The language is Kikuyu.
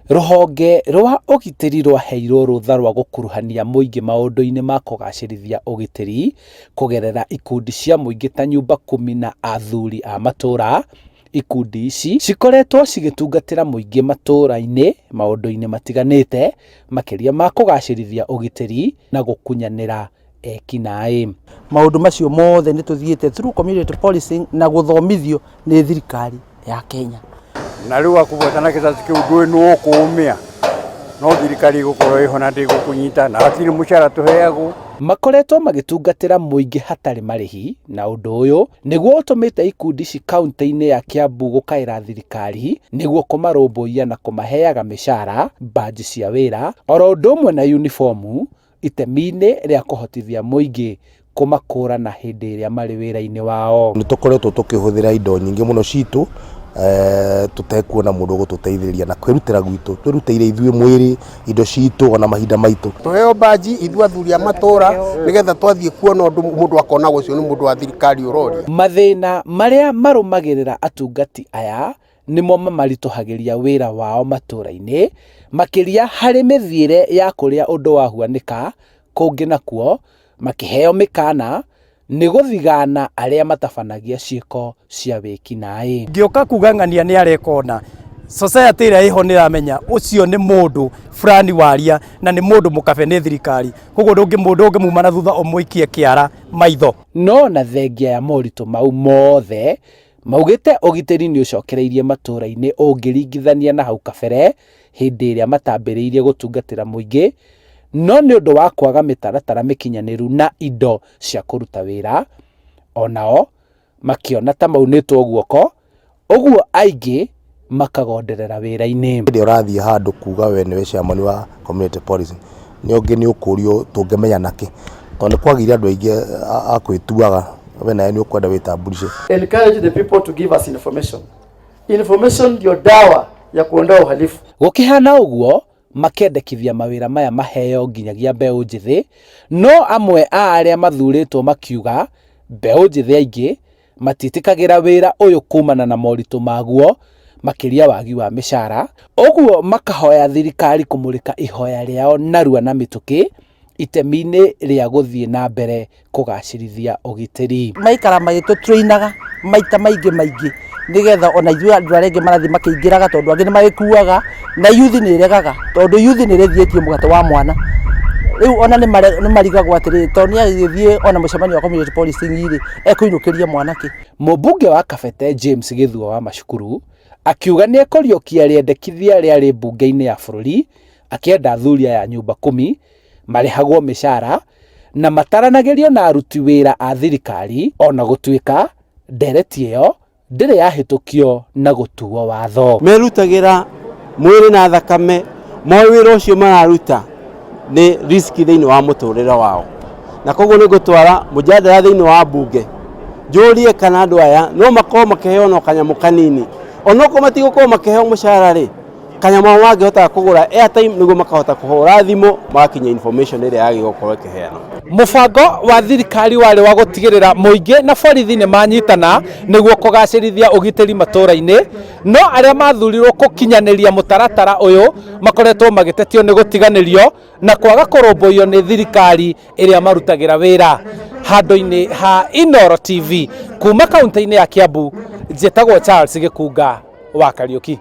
Ruhonge rwa ugitiri rwaheirwo rutha rwa gukuruhania muingi maundu-ini ma kugacirithia ugitiri kugerera ikundi cia muingi ta Nyumba Kumi na athuri a matuura. Ikundi ici cikoretwo cigitungatira muingi matura-ini maundu-ini matiganite makiria ma kugacirithia ugitiri na gukunyanira ekinai. Maundu macio mothe ni tuthiite through community policing na guthomithio ni thirikari ya Kenya. Na riu akubotana kizazi kiu ndui no kuumia no thirikari gukorwo ihona ndi gukunyita na hatiri mushara tuheagwo. Makoretwo magitungatira muingi hatari marihi na undu uyu niguo utumite ikundi ici kaunti-ini ya Kiambu gukaira thirikari niguo kumarumbuia na kumaheaga mishara, badge cia wira, oro undu umwe na uniformu itemi-ini ria kuhotithia muingi kumakura na hindi iria mari wira-ini wao. Ni tukoretwo tukihuthira indo nyingi muno citu tutekuona mundu gututeithiriria na kwirutira gwitu twirutire ithuĩ mwiri indo citu ona mahinda maitu tuheo baji ithu athuri a matura nigetha twathie kuona mundu akona gucio ni mundu wa thirikari urori. Mathina maria marumagirira atungati aya nimo mamarituhagiria wira wao matura-ini makiria hari mithiire ya kuria undu wahuanika kungi nakuo makiheo mikana ni guthigana aria matabanagia ciiko cia wikinai. Ngioka kugangania ni arekona society ira iho ni ramenya ucio ni mundu fulani waria na ni mundu mukabe ni thirikari koguo ndungi mundu ungi mumana thutha omwikie kiara maitho. No na thengia ya moritu mau mothe maugite ugitiri ni ucokereirie matura-ini ungiringithania na hau kabere hindi iria matambiriirie gutungatira muingi, no ni undu wa kwaga mitaratara mikinyaniru na indo cia kuruta wira onao makiona ta maunitwo guoko uguo aingi makagonderera wira-ini. Ndi urathie handu kuga we ni chairman wa community policing ni ungi ni ukurio tungimenya naki tondu kwagire andu aingi akwituaga we nae ni ukwenda witambulishe. Encourage the people to give us information. Information ndio dawa ya kuondoa uhalifu. Gukihana uguo makendekithia mawira maya maheo nginyagia mbeu njithi, no amwe a aria mathuritwo makiuga mbeu njithi aingi matitikagira wira uyu kumana na moritu maguo makiria wagi wa mishara. Uguo makahoya thirikari kumulika ihoya riao narua na mituki itemi-ini ria guthie na mbere kugacirithia ugitiri. Maikara magitutrainaga maita maingi nigetha ona ithuĩ andũ arĩa angĩ marathi makĩingĩraga tondu angĩ nĩmagĩkuaga na youth nĩregaga tondu youth nĩrethietie mũgate wa mwana. Rĩu ona nĩmarigagwo atĩrĩ tondu nĩagĩthiĩ ona mũcemanio wa community policing ekũinũkĩria mwanake. Mũmbunge wa Kabete James Githua wa Macukuru akiuga nĩekũriũkia rĩendekithia rĩarĩ mbunge-inĩ ya bũrũri akienda athuri ya Nyumba Kumi marihagwo mishara na mataranagirio na aruti wira a thirikari ona gutuika ndereti iyo ndire yahitukio na gutuo watho. Merutagira mwiri na thakame mawira ucio mararuta ni riski thiini wa muturire wao na koguo ni gutwara mujadala thiini wa bunge njurie kana andu aya no makorwo makiheo no kanyamu kanini onoko matigukorwo makiheo mushara ri kanyamu wangihota kugura airtime niguo makahota kuhura thimu magakinya information iria yagigokorwo ikiheana. Mubango wa thirikari wari wa gutigirira muingi na borithi ni manyitana niguo kugacirithia ugitiri matura-ini, no aria mathurirwo kukinyaniria mutaratara uyu makoretwo magitetio ni gutiganirio na kwaga kurumbuio ni thirikari iria marutagira wira. Handu-ini ha Inooro TV kuma kaunti-ini ya Kiambu, njitagwo Charles Gikunga wa Kariuki.